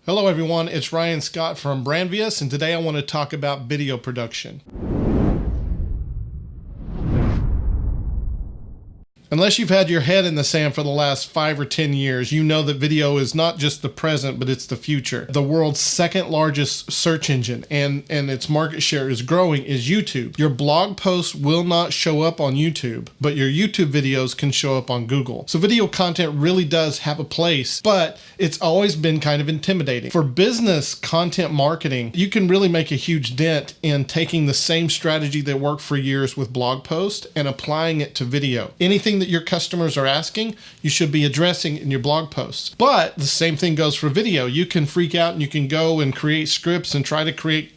Hello everyone, it's Ryan Scott from Brandvius, and today I want to talk about video production. Unless you've had your head in the sand for the last 5 or 10 years, you know that video is not just the present, but it's the future. The world's second largest search engine and its market share is growing is YouTube. Your blog posts will not show up on YouTube, but your YouTube videos can show up on Google. So video content really does have a place, but it's always been kind of intimidating. For business content marketing, you can really make a huge dent in taking the same strategy that worked for years with blog posts and applying it to video. Anything that your customers are asking, you should be addressing in your blog posts. But the same thing goes for video. You can freak out and you can go and create scripts and try to create,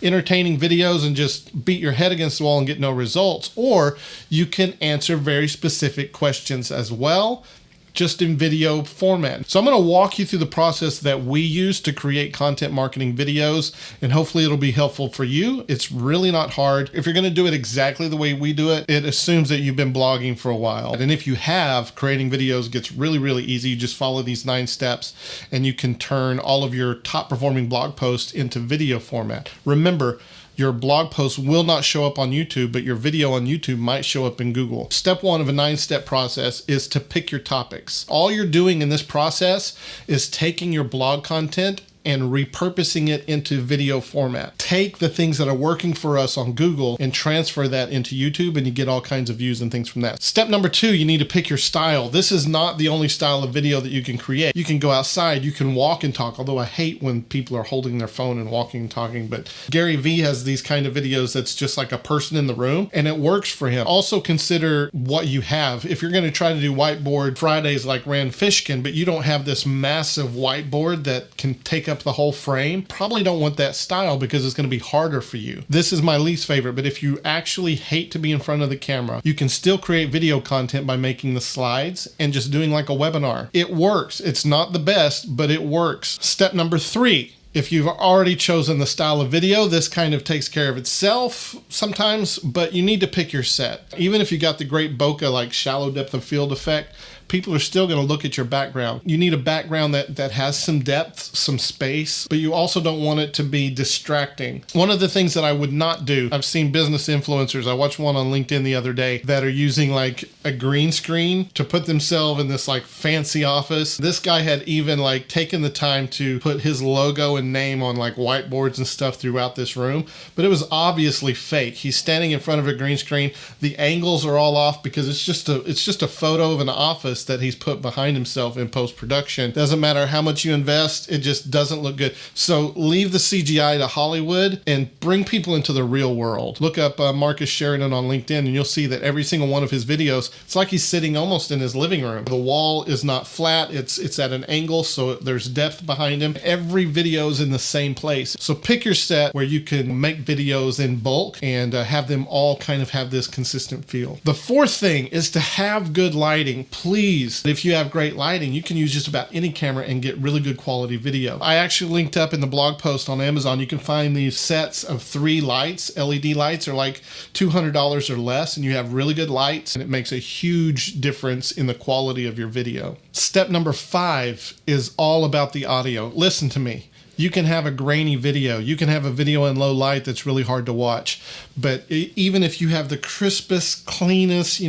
entertaining videos and just beat your head against the wall and get no results. Or you can answer very specific questions as well, just in video format. So I'm going to walk you through the process that we use to create content marketing videos, and hopefully it'll be helpful for you. It's really not hard. If you're going to do it exactly the way we do it, it assumes that you've been blogging for a while. And if you have, creating videos gets really, really easy. You just follow these 9 steps and you can turn all of your top performing blog posts into video format. Remember, your blog post will not show up on YouTube, but your video on YouTube might show up in Google. Step 1 of a 9-step process is to pick your topics. All you're doing in this process is taking your blog content and repurposing it into video format. Take the things that are working for us on Google and transfer that into YouTube, and you get all kinds of views and things from that. Step number 2, you need to pick your style. This is not the only style of video that you can create. You can go outside, you can walk and talk, although I hate when people are holding their phone and walking and talking, but Gary Vee has these kind of videos that's just like a person in the room, and it works for him. Also consider what you have. If you're gonna try to do whiteboard Fridays like Rand Fishkin, but you don't have this massive whiteboard that can take up the whole frame, probably don't want that style because it's going to be harder for you. This is my least favorite, but if you actually hate to be in front of the camera, you can still create video content by making the slides and just doing like a webinar. It works. It's not the best, but it works. Step number 3. If you've already chosen the style of video, this kind of takes care of itself sometimes, but you need to pick your set. Even if you got the great bokeh like shallow depth of field effect, people are still going to look at your background. You need a background that has some depth, some space, but you also don't want it to be distracting. One of the things that I would not do, I've seen business influencers, I watched one on LinkedIn the other day, that are using like a green screen to put themselves in this like fancy office. This guy had even like taken the time to put his logo and name on like whiteboards and stuff throughout this room, but it was obviously fake. He's standing in front of a green screen. The angles are all off because it's just a photo of an office that he's put behind himself in post-production. Doesn't matter how much you invest, it just doesn't look good. So leave the CGI to Hollywood and bring people into the real world. Look up Marcus Sheridan on LinkedIn and you'll see that every single one of his videos, it's like he's sitting almost in his living room. The wall is not flat, it's at an angle, so there's depth behind him. Every video is in the same place. So pick your set where you can make videos in bulk and have them all kind of have this consistent feel. The 4th thing is to have good lighting. Please, if you have great lighting, you can use just about any camera and get really good quality video. I actually linked up in the blog post on Amazon. You can find these sets of 3 lights. LED lights are like $200 or less, and you have really good lights, and it makes a huge difference in the quality of your video. Step number 5 is all about the audio. Listen to me. You can have a grainy video. You can have a video in low light that's really hard to watch. But even if you have the crispest, cleanest,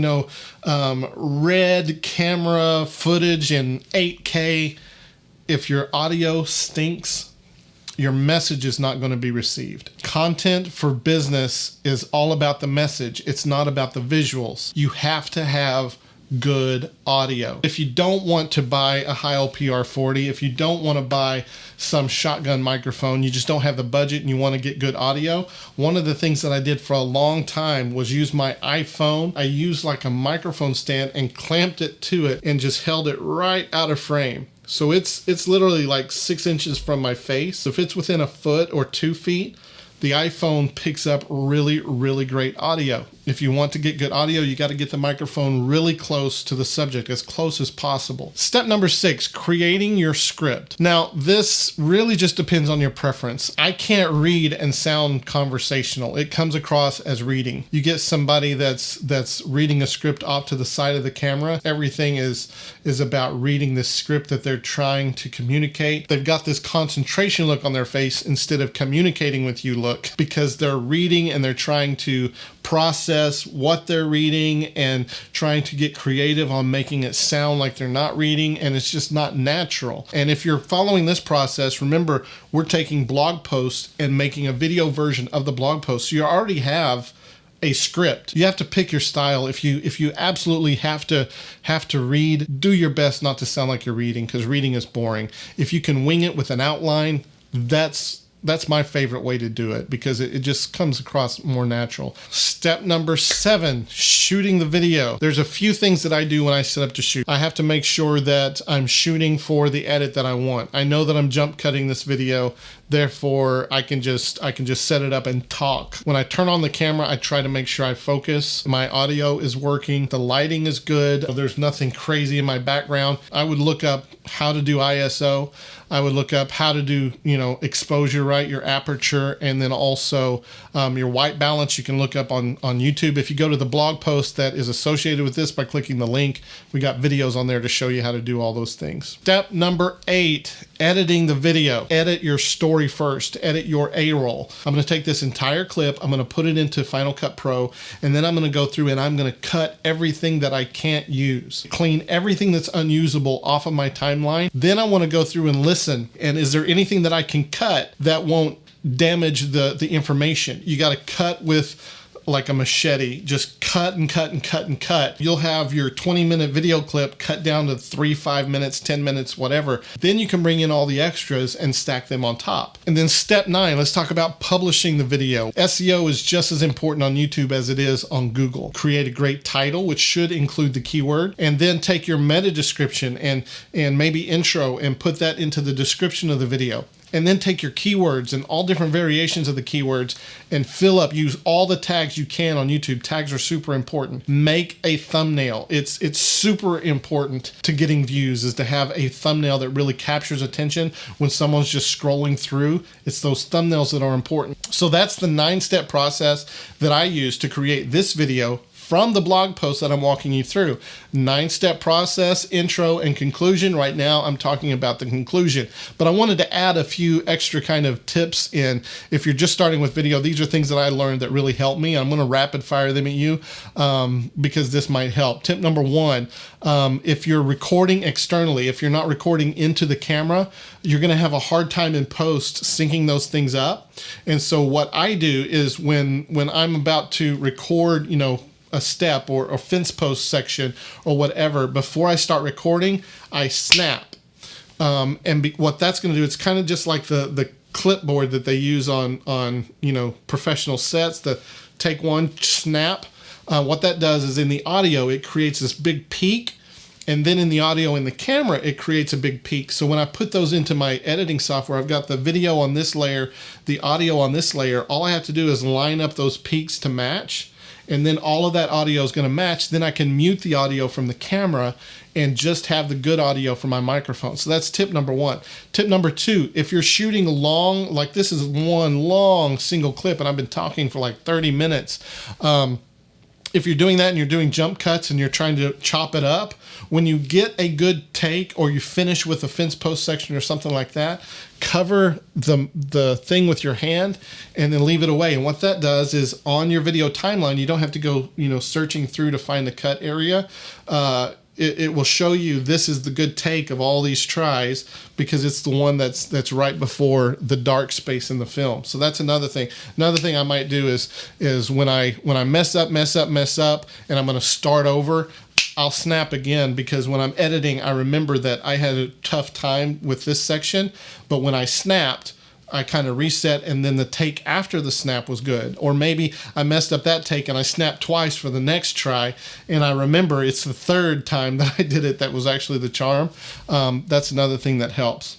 red camera footage in 8K, if your audio stinks, your message is not going to be received. Content for business is all about the message. It's not about the visuals. You have to have good audio. If you don't want to buy a Heil PR40, if you don't want to buy some shotgun microphone, you just don't have the budget and you want to get good audio, one of the things that I did for a long time was use my iPhone. I used like a microphone stand and clamped it to it and just held it right out of frame. So it's literally like 6 inches from my face. If it's within a foot or 2 feet, the iPhone picks up really, really great audio. If you want to get good audio, you got to get the microphone really close to the subject, as close as possible. Step number 6, creating your script. Now, this really just depends on your preference. I can't read and sound conversational. It comes across as reading. You get somebody that's reading a script off to the side of the camera. Everything is about reading this script that they're trying to communicate. They've got this concentration look on their face instead of communicating with you look, because they're reading and they're trying to process what they're reading and trying to get creative on making it sound like they're not reading, and it's just not natural. And if you're following this process, remember, we're taking blog posts and making a video version of the blog post. So you already have a script. You have to pick your style. If you absolutely have to read, do your best not to sound like you're reading, because reading is boring. If you can wing it with an outline, that's my favorite way to do it, because it just comes across more natural. Step number 7, shooting the video. There's a few things that I do when I set up to shoot. I have to make sure that I'm shooting for the edit that I want. I know that I'm jump cutting this video, therefore I can just set it up and talk. When I turn on the camera, I try to make sure I focus. My audio is working. The lighting is good. There's nothing crazy in my background. I would look up how to do ISO. I would look up how to do, exposure, right? Your aperture, and then also your white balance. You can look up on YouTube. If you go to the blog post that is associated with this by clicking the link, we got videos on there to show you how to do all those things. Step number 8, editing the video. Edit your story first. Edit your A-roll. I'm going to take this entire clip, I'm going to put it into Final Cut Pro, and then I'm going to go through and I'm going to cut everything that I can't use. Clean everything that's unusable off of my timeline. Then I want to go through and listen. And is there anything that I can cut that won't damage the information? You got to cut with like a machete. Just cut and cut and cut and cut. You'll have your 20-minute video clip cut down to 3, 5 minutes, 10 minutes, whatever. Then you can bring in all the extras and stack them on top. And then step 9, let's talk about publishing the video. SEO is just as important on YouTube as it is on Google. Create a great title, which should include the keyword, and then take your meta description and maybe intro and put that into the description of the video. And then take your keywords and all different variations of the keywords and use all the tags you can on YouTube. Tags are super important. Make a thumbnail. It's super important to getting views, is to have a thumbnail that really captures attention when someone's just scrolling through. It's those thumbnails that are important. So that's the 9-step process that I use to create this video from the blog post that I'm walking you through. 9-step process, intro, and conclusion. Right now, I'm talking about the conclusion, but I wanted to add a few extra kind of tips in. If you're just starting with video, these are things that I learned that really helped me. I'm going to rapid fire them at you because this might help. Tip number 1, if you're recording externally, if you're not recording into the camera, you're going to have a hard time in post syncing those things up. And so what I do is when I'm about to record, a step or a fence post section or whatever, before I start recording, I snap. What that's going to do, it's kind of just like the clipboard that they use on professional sets, the take one, snap. What that does is in the audio, it creates this big peak. And then in the audio in the camera, it creates a big peak. So when I put those into my editing software, I've got the video on this layer, the audio on this layer. All I have to do is line up those peaks to match. And then all of that audio is going to match. Then I can mute the audio from the camera and just have the good audio from my microphone. So that's tip number 1. Tip number 2, if you're shooting long, like this is one long single clip and I've been talking for like 30 minutes. If you're doing that and you're doing jump cuts and you're trying to chop it up, when you get a good take or you finish with a fence post section or something like that, cover the thing with your hand and then leave it away. And what that does is on your video timeline, you don't have to go, searching through to find the cut area. It will show you this is the good take of all these tries because it's the one that's right before the dark space in the film. So that's another thing. Another thing I might do is when I mess up, and I'm going to start over, I'll snap again, because when I'm editing, I remember that I had a tough time with this section, but when I snapped, I kind of reset, and then the take after the snap was good. Or maybe I messed up that take and I snapped twice for the next try, and I remember it's the third time that I did it that was actually the charm. That's another thing that helps.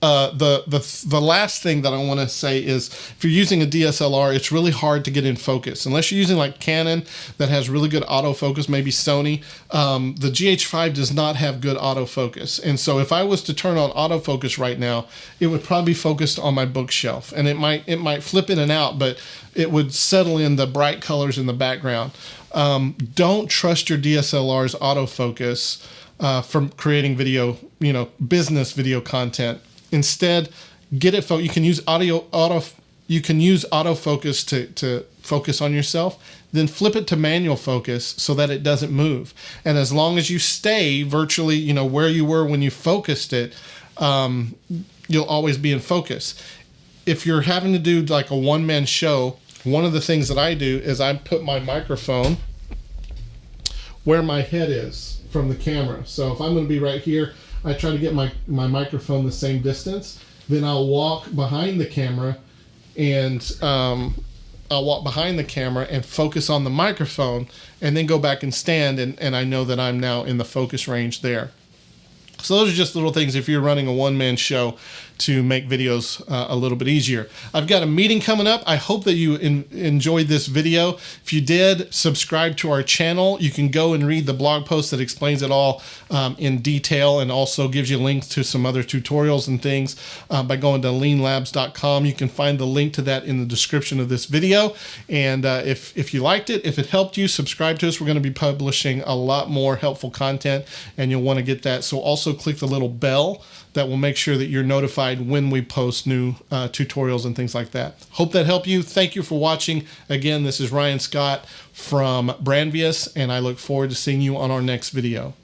the last thing that I want to say is, if you're using a DSLR, it's really hard to get in focus unless you're using like Canon that has really good autofocus, maybe Sony. The GH5 does not have good autofocus, and so if I was to turn on autofocus right now, it would probably be focused on my bookshelf, and it might flip in and out, but it would settle in the bright colors in the background. Don't trust your DSLR's autofocus from creating video, business video content. Instead, get it. You can use You can use autofocus to focus on yourself. Then flip it to manual focus so that it doesn't move. And as long as you stay virtually, where you were when you focused it, you'll always be in focus. If you're having to do like a one-man show, one of the things that I do is I put my microphone where my head is from the camera. So if I'm going to be right here, I try to get my microphone the same distance. Then I'll walk behind the camera and focus on the microphone, and then go back and stand, and I know that I'm now in the focus range there. So those are just little things if you're running a one-man show to make videos a little bit easier. I've got a meeting coming up. I hope that you enjoyed this video. If you did, subscribe to our channel. You can go and read the blog post that explains it all in detail, and also gives you links to some other tutorials and things by going to leanlabs.com. You can find the link to that in the description of this video. And if you liked it, if it helped you, subscribe to us. We're going to be publishing a lot more helpful content, and you'll want to get that. So also click the little bell that will make sure that you're notified when we post new tutorials and things like that. Hope that helped you. Thank you for watching. Again, this is Ryan Scott from Brandvius, and I look forward to seeing you on our next video.